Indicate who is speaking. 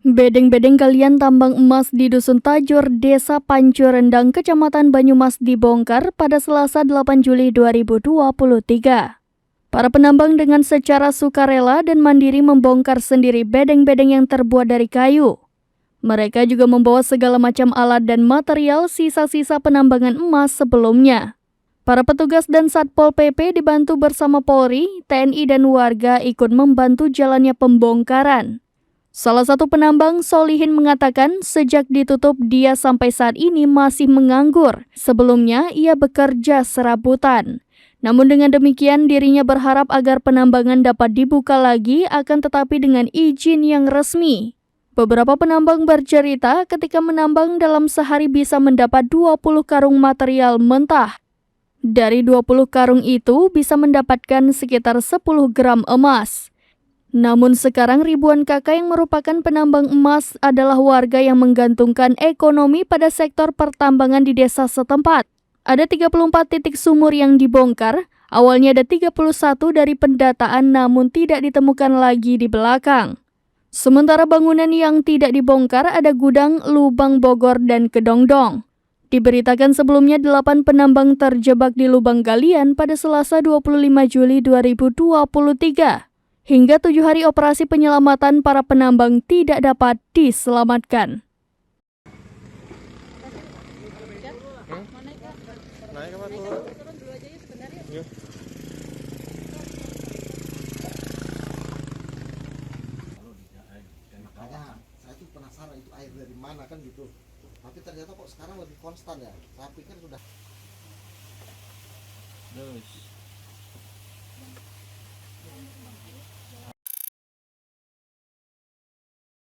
Speaker 1: Bedeng-bedeng galian tambang emas di Dusun Tajur, Desa Pancurendang, Kecamatan Banyumas dibongkar pada Selasa 8 Juli 2023. Para penambang dengan secara sukarela dan mandiri membongkar sendiri bedeng-bedeng yang terbuat dari kayu. Mereka juga membawa segala macam alat dan material sisa-sisa penambangan emas sebelumnya. Para petugas dan Satpol PP dibantu bersama Polri, TNI dan warga ikut membantu jalannya pembongkaran. Salah satu penambang, Solihin, mengatakan sejak ditutup dia sampai saat ini masih menganggur. Sebelumnya ia bekerja serabutan. Namun dengan demikian dirinya berharap agar penambangan dapat dibuka lagi, akan tetapi dengan izin yang resmi. Beberapa penambang bercerita ketika menambang dalam sehari bisa mendapat 20 karung material mentah. Dari 20 karung itu bisa mendapatkan sekitar 10 gram emas. Namun sekarang ribuan kakak yang merupakan penambang emas adalah warga yang menggantungkan ekonomi pada sektor pertambangan di desa setempat. Ada 34 titik sumur yang dibongkar, awalnya ada 31 dari pendataan namun tidak ditemukan lagi di belakang. Sementara bangunan yang tidak dibongkar ada gudang, lubang Bogor, dan kedongdong. Diberitakan sebelumnya 8 penambang terjebak di lubang galian pada Selasa 25 Juli 2023. Hingga 7 hari operasi penyelamatan, para penambang tidak dapat diselamatkan.
Speaker 2: Makanya saya tuh penasaran itu air dari mana kan gitu. Tapi ternyata kok sekarang lebih konstan ya. Saya pikir sudah.